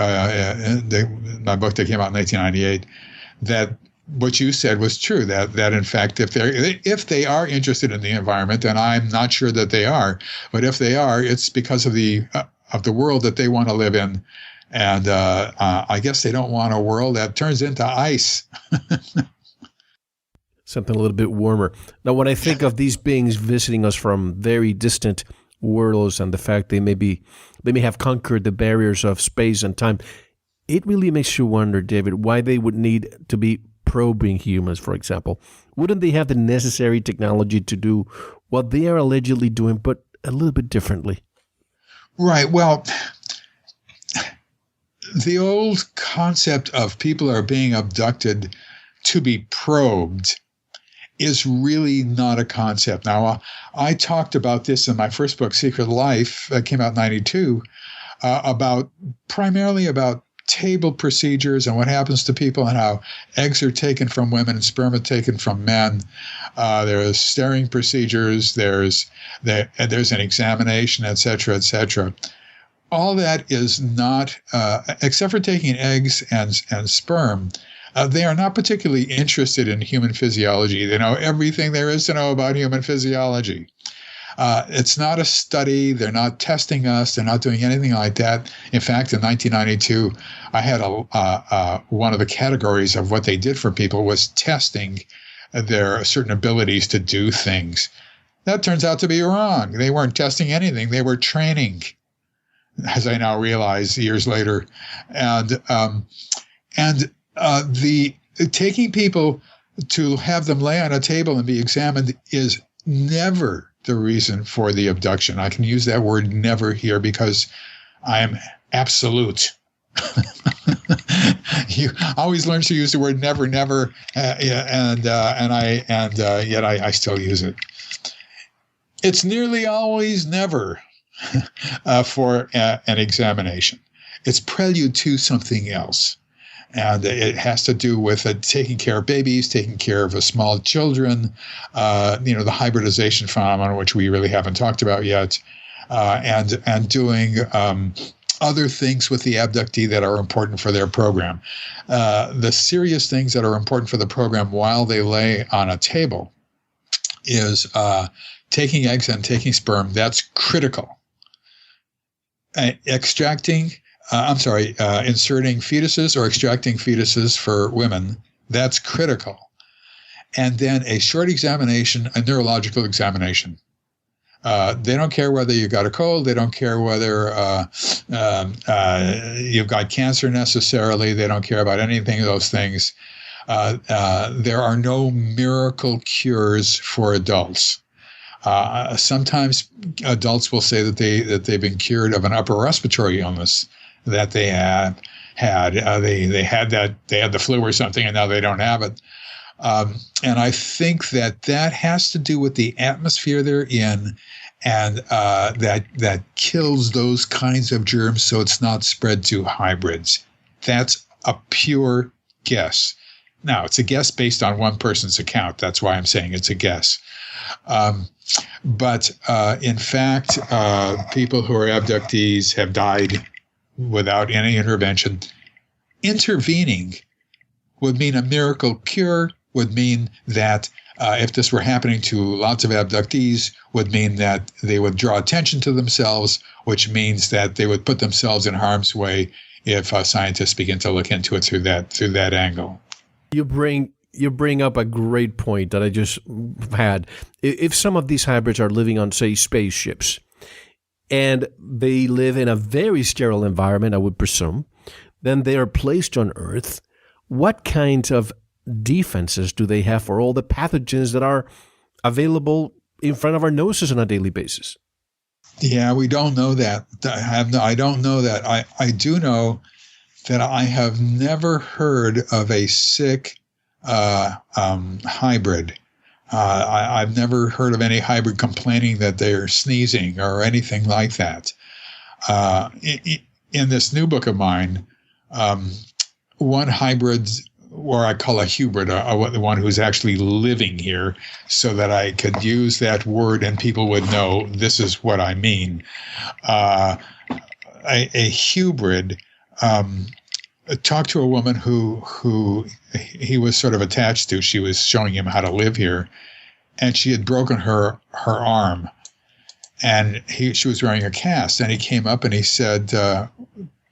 my book that came out in 1998, that what you said was true, that in fact if they are interested in the environment, and I'm not sure that they are, but if they are, it's because of the world that they want to live in, and I guess they don't want a world that turns into ice. Something a little bit warmer. Now, when I think of these beings visiting us from very distant worlds and the fact they may have conquered the barriers of space and time, it really makes you wonder, David, why they would need to be probing humans, for example. Wouldn't they have the necessary technology to do what they are allegedly doing, but a little bit differently? Right. Well, the old concept of people are being abducted to be probed is really not a concept. Now, I talked about this in my first book, Secret Life, that came out in 92, primarily about table procedures and what happens to people and how eggs are taken from women and sperm are taken from men. There's staring procedures. There's an examination, et cetera, et cetera. All that is not, except for taking eggs and sperm, they are not particularly interested in human physiology. They know everything there is to know about human physiology. It's not a study. They're not testing us. They're not doing anything like that. In fact, in 1992, I had one of the categories of what they did for people was testing their certain abilities to do things. That turns out to be wrong. They weren't testing anything. They were training, as I now realize years later. And the taking people to have them lay on a table and be examined is never the reason for the abduction. I can use that word never here because I am absolute. You always learn to use the word never, yet I still use it. It's nearly always never for an examination. It's prelude to something else. And it has to do with taking care of babies, taking care of small children, the hybridization phenomenon, which we really haven't talked about yet, and doing other things with the abductee that are important for their program. The serious things that are important for the program while they lay on a table is taking eggs and taking sperm. That's critical. Inserting fetuses or extracting fetuses for women, that's critical. And then a short examination, a neurological examination. They don't care whether you got a cold. They don't care whether you've got cancer necessarily. They don't care about anything of those things. There are no miracle cures for adults. Sometimes adults will say that they've been cured of an upper respiratory illness that they had. They had the flu or something, and now they don't have it. And I think that has to do with the atmosphere they're in, and that kills those kinds of germs, so it's not spread to hybrids. That's a pure guess. Now, it's a guess based on one person's account. That's why I'm saying it's a guess. But in fact, people who are abductees have died without any intervention. Intervening would mean a miracle cure, would mean that if this were happening to lots of abductees, would mean that they would draw attention to themselves, which means that they would put themselves in harm's way if scientists begin to look into it through that angle. You bring up a great point that I just had. If some of these hybrids are living on, say, spaceships, and they live in a very sterile environment, I would presume, then they are placed on Earth. What kinds of defenses do they have for all the pathogens that are available in front of our noses on a daily basis? Yeah, we don't know that. I don't know that. I do know that I have never heard of a sick hybrid. I've never heard of any hybrid complaining that they're sneezing or anything like that. In this new book of mine, one hybrid, or I call a hybrid, the one who's actually living here, so that I could use that word and people would know this is what I mean. A hybrid talked to a woman who he was sort of attached to. She was showing him how to live here, and she had broken her arm, and she was wearing a cast. And he came up and he said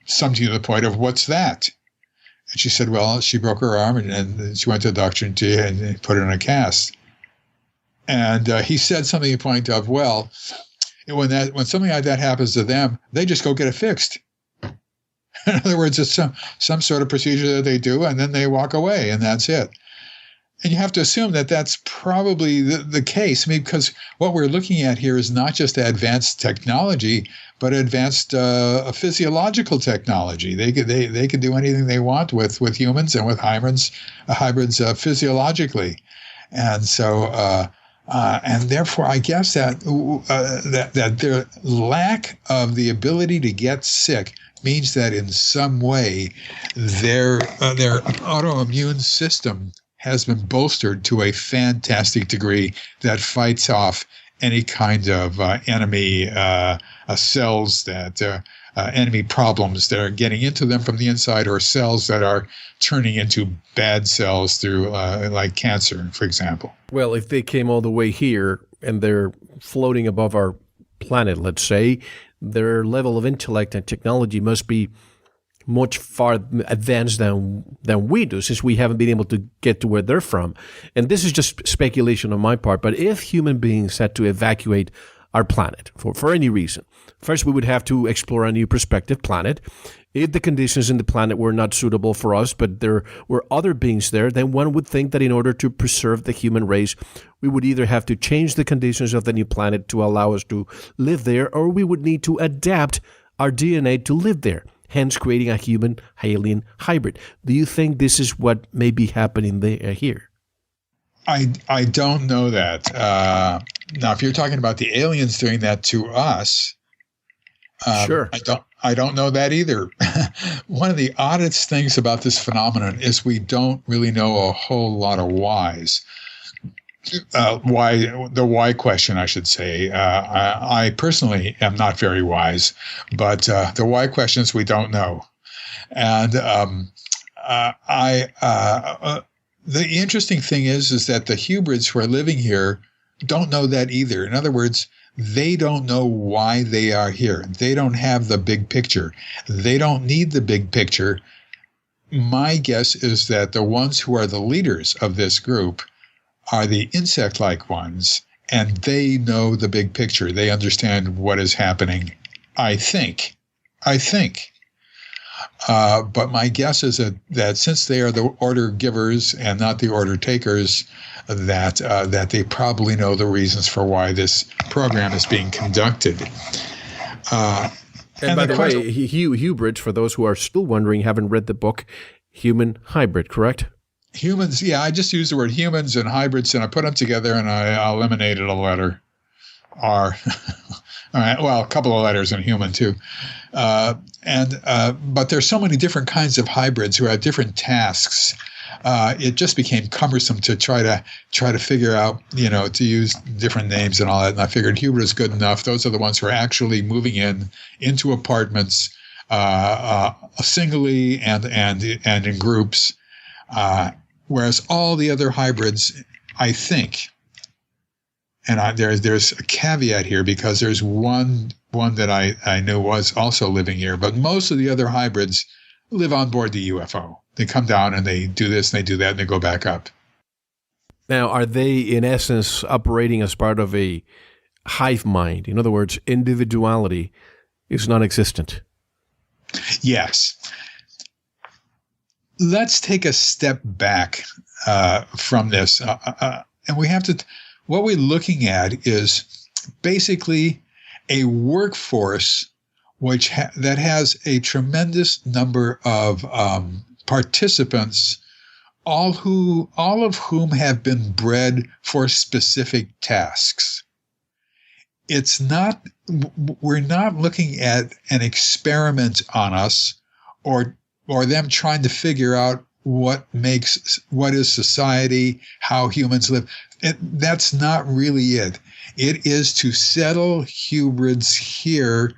something to the point of, "What's that?" And she said, "Well, she broke her arm, and she went to the doctor and put her in a cast." And he said something to the point of, "Well, when something like that happens to them, they just go get it fixed." In other words, it's some sort of procedure that they do, and then they walk away, and that's it. And you have to assume that that's probably the case. I mean, because what we're looking at here is not just advanced technology, but advanced physiological technology. They could do anything they want with humans and with hybrids physiologically, and so and therefore, I guess that their lack of the ability to get sick means that in some way their autoimmune system has been bolstered to a fantastic degree that fights off any kind of enemy cells that enemy problems that are getting into them from the inside, or cells that are turning into bad cells through like cancer, for example. Well, if they came all the way here and they're floating above our planet, let's say, their level of intellect and technology must be much far advanced than we do, since we haven't been able to get to where they're from. And this is just speculation on my part, but if human beings had to evacuate our planet for any reason, first we would have to explore a new prospective planet. If the conditions in the planet were not suitable for us, but there were other beings there, then one would think that in order to preserve the human race, we would either have to change the conditions of the new planet to allow us to live there, or we would need to adapt our DNA to live there, hence creating a human-alien hybrid. Do you think this is what may be happening here? I don't know that. Now, if you're talking about the aliens doing that to us, sure. I don't know that either. One of the oddest things about this phenomenon is we don't really know a whole lot of whys. The why question, I should say. I personally am not very wise, but the why questions we don't know. And the interesting thing is that the hybrids who are living here don't know that either. In other words, they don't know why they are here. They don't have the big picture. They don't need the big picture. My guess is that the ones who are the leaders of this group are the insect-like ones, and they know the big picture. They understand what is happening, I think. But my guess is that since they are the order givers and not the order takers, that they probably know the reasons for why this program is being conducted. And by the way, hybrids, for those who are still wondering, haven't read the book, Human Hybrid, correct? Humans, yeah, I just used the word humans and hybrids, and I put them together, and I eliminated a letter, R. All right, well, a couple of letters in human, too. But there's so many different kinds of hybrids who have different tasks. It just became cumbersome to try to figure out, to use different names and all that. And I figured hybrid is good enough. Those are the ones who are actually moving into apartments singly and in groups. Whereas all the other hybrids, I think, and there's a caveat here because there's one that I knew was also living here, but most of the other hybrids live on board the UFO. They come down and they do this and they do that and they go back up. Now, are they in essence operating as part of a hive mind? In other words, individuality is non-existent. Yes. Let's take a step back from this. And we have to, what we're looking at is basically a workforce that has a tremendous number of participants, all of whom have been bred for specific tasks. We're not looking at an experiment on us or them trying to figure out what is society, how humans live. That's not really it. It is to settle hybrids here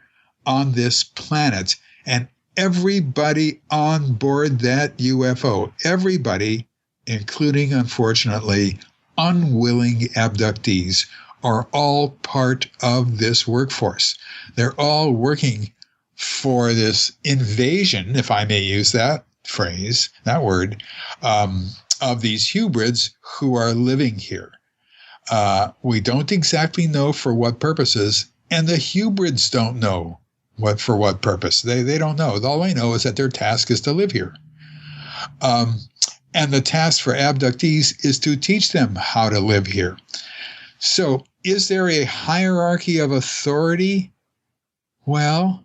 on this planet, and everybody on board that UFO, everybody, including, unfortunately, unwilling abductees, are all part of this workforce. They're all working for this invasion, if I may use that phrase, that word, of these hybrids who are living here. We don't exactly know for what purposes, and the hybrids don't know for what purpose. They don't know. All they know is that their task is to live here. And the task for abductees is to teach them how to live here. So is there a hierarchy of authority? Well,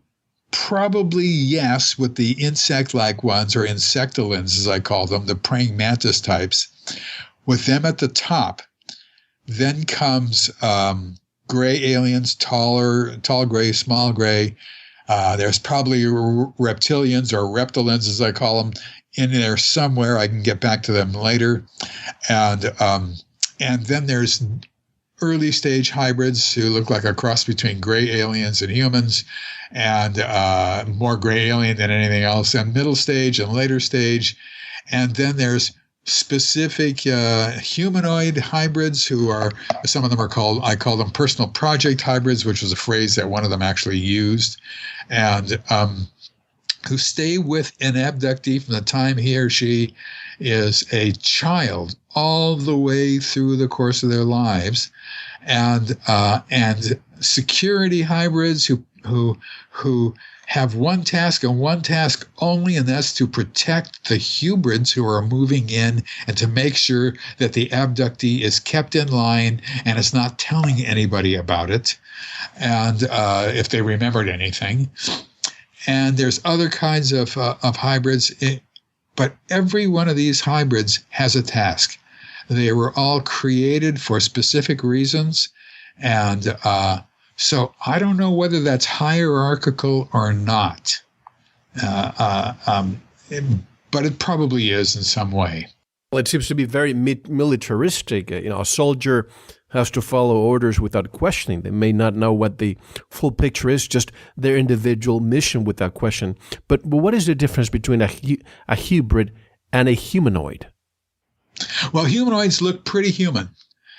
probably yes, with the insect-like ones, or insectolins, as I call them, the praying mantis types. With them at the top, then comes gray aliens, tall gray, small gray, There's probably reptilians or reptilians, as I call them, in there somewhere. I can get back to them later. And then there's early stage hybrids who look like a cross between gray aliens and humans, and more gray alien than anything else, and middle stage and later stage. And then there's specific humanoid hybrids who are, some of them are called, I call them personal project hybrids, which was a phrase that one of them actually used, and who stay with an abductee from the time he or she is a child all the way through the course of their lives, and security hybrids who have one task and one task only, and that's to protect the hybrids who are moving in and to make sure that the abductee is kept in line and is not telling anybody about it, and if they remembered anything. And there's other kinds of hybrids, but every one of these hybrids has a task. They were all created for specific reasons, and so I don't know whether that's hierarchical or not, but it probably is in some way. Well, it seems to be very militaristic. A soldier has to follow orders without questioning. They may not know what the full picture is, just their individual mission without question. But what is the difference between a hybrid and a humanoid? Well, humanoids look pretty human,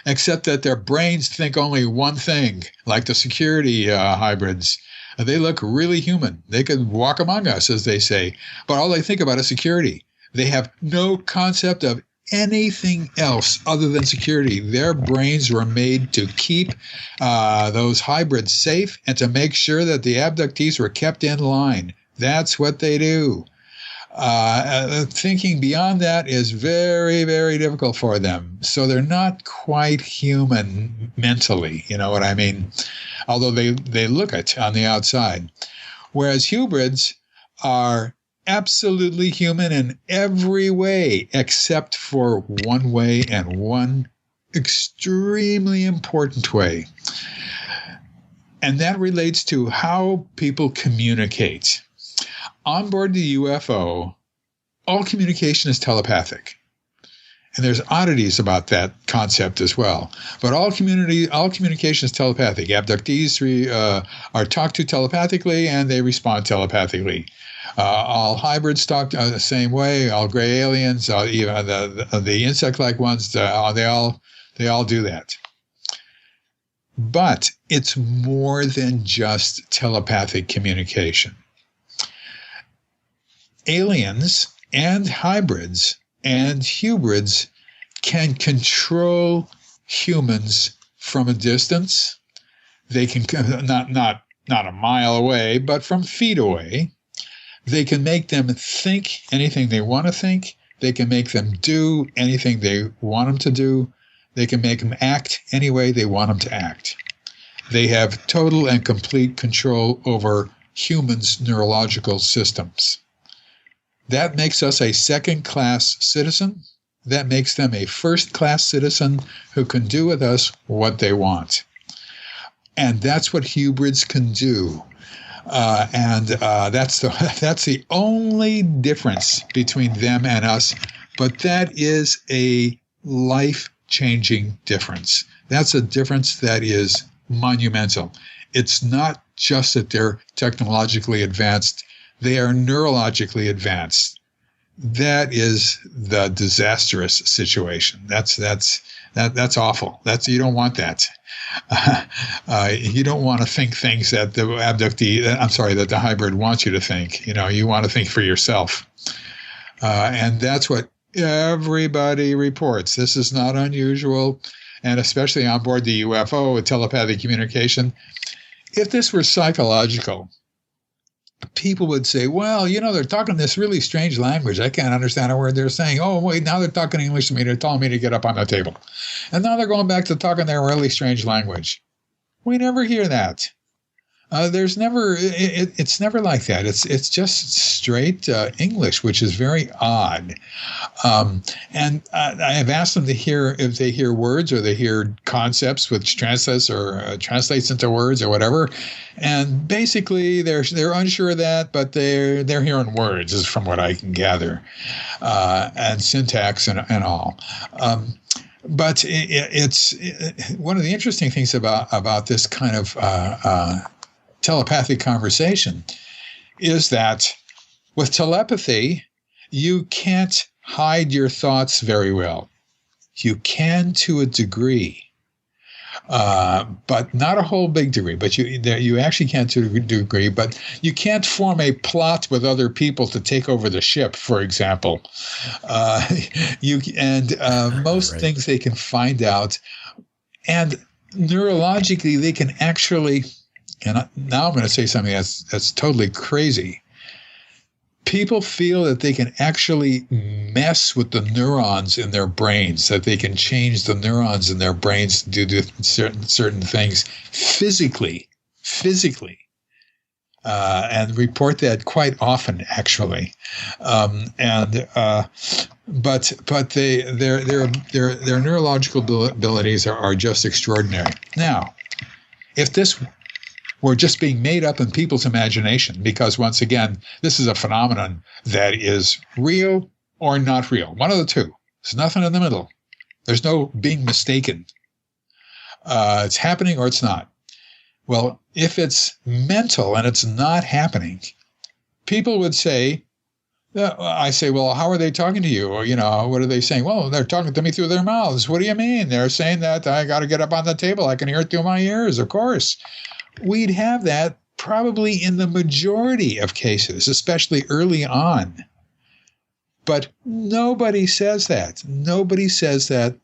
except that their brains think only one thing, like the security hybrids. They look really human. They can walk among us, as they say, but all they think about is security. They have no concept of anything else other than security. Their brains were made to keep those hybrids safe and to make sure that the abductees were kept in line. That's what they do. Thinking beyond that is very, very difficult for them. So they're not quite human mentally, you know what I mean? Although they look it on the outside. Whereas hybrids are absolutely human in every way, except for one way, and one extremely important way. And that relates to how people communicate. On board the UFO, all communication is telepathic. And there's oddities about that concept as well. But all communication is telepathic. Abductees are talked to telepathically, and they respond telepathically. All hybrids talk the same way. All gray aliens, even the insect-like ones, they all do that. But it's more than just telepathic communication. Aliens and hybrids and hybrids can control humans from a distance. They can not a mile away, but from feet away. They can make them think anything they want to think. They can make them do anything they want them to do. They can make them act any way they want them to act. They have total and complete control over humans' neurological systems. That makes us a second-class citizen. That makes them a first-class citizen who can do with us what they want. And that's what hybrids can do. That's the only difference between them and us. But that is a life-changing difference. That's a difference that is monumental. It's not just that they're technologically advanced. They are neurologically advanced. That is the disastrous situation. That's awful. You don't want that. You don't want to think things that that the hybrid wants you to think. You want to think for yourself. And that's what everybody reports. This is not unusual, and especially on board the UFO with telepathic communication. If this were psychological, people would say, well, they're talking this really strange language. I can't understand a word they're saying. Oh, wait, now they're talking English to me. They're telling me to get up on the table. And now they're going back to talking their really strange language. We never hear that. There's never it's never like that. It's just straight English, which is very odd. And I have asked them to hear if they hear words or they hear concepts, which translates into words or whatever. And basically, they're unsure of that, but they're hearing words, is from what I can gather, and syntax and all. But it's one of the interesting things about this kind of telepathic conversation is that with telepathy, you can't hide your thoughts very well. You can to a degree, but not a whole big degree. But you actually can to a degree. But you can't form a plot with other people to take over the ship, for example. Most things they can find out, and neurologically they can actually. And now I'm going to say something that's totally crazy. People feel that they can actually mess with the neurons in their brains, that they can change the neurons in their brains to do certain things physically, and report that quite often, actually. But their neurological abilities are just extraordinary. Now, if this were just being made up in people's imagination, because once again, this is a phenomenon that is real or not real. One of the two. There's nothing in the middle. There's no being mistaken. It's happening or it's not. Well, if it's mental and it's not happening, people would say, I say, well, how are they talking to you? Or, what are they saying? Well, they're talking to me through their mouths. What do you mean? They're saying that I got to get up on the table. I can hear it through my ears, of course. We'd have that probably in the majority of cases, especially early on. But nobody says that. Nobody says that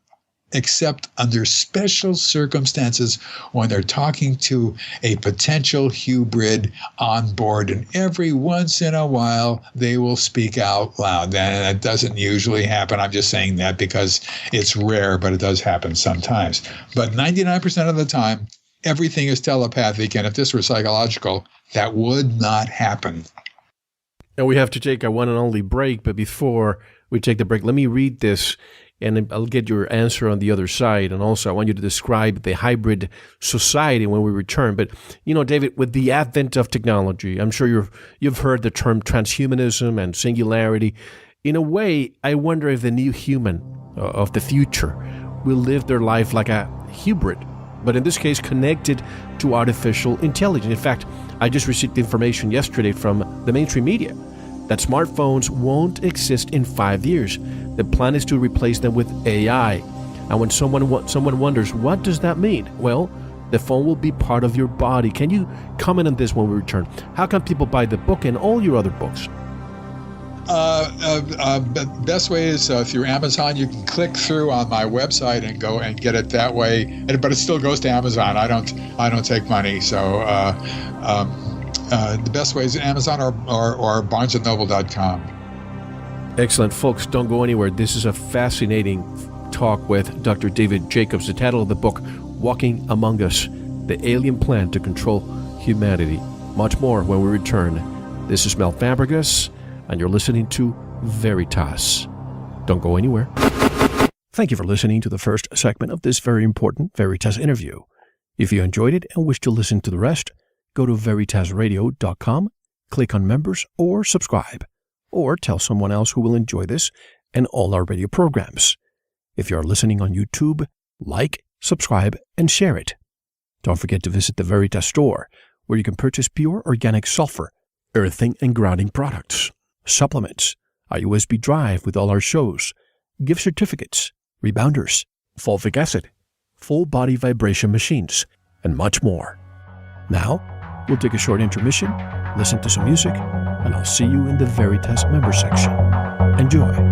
except under special circumstances when they're talking to a potential hybrid on board. And every once in a while, they will speak out loud. And it doesn't usually happen. I'm just saying that because it's rare, but it does happen sometimes. But 99% of the time, everything is telepathic, and if this were psychological, that would not happen. Now we have to take our one and only break, but before we take the break, let me read this, and I'll get your answer on the other side. And also, I want you to describe the hybrid society when we return. But, David, with the advent of technology, I'm sure you've heard the term transhumanism and singularity. In a way, I wonder if the new human of the future will live their life like a hybrid, but in this case connected to artificial intelligence. In fact, I just received information yesterday from the mainstream media that smartphones won't exist in 5 years. The plan is to replace them with AI. And when someone wonders, what does that mean? Well, the phone will be part of your body. Can you comment on this when we return? How can people buy the book and all your other books? Best way is through Amazon. You can click through on my website and go and get it that way. But it still goes to Amazon. I don't take money. So the best way is Amazon or BarnesandNoble.com. Excellent, folks. Don't go anywhere. This is a fascinating talk with Dr. David Jacobs. The title of the book, Walking Among Us: The Alien Plan to Control Humanity. Much more when we return. This is Mel Fabregas, and you're listening to Veritas. Don't go anywhere. Thank you for listening to the first segment of this very important Veritas interview. If you enjoyed it and wish to listen to the rest, go to veritasradio.com, click on members or subscribe, or tell someone else who will enjoy this and all our radio programs. If you are listening on YouTube, like, subscribe, and share it. Don't forget to visit the Veritas store, where you can purchase pure organic sulfur, earthing and grounding products, supplements, a USB drive with all our shows, gift certificates, rebounders, fulvic acid, full body vibration machines, and much more. Now, we'll take a short intermission, listen to some music, and I'll see you in the Veritas member section. Enjoy.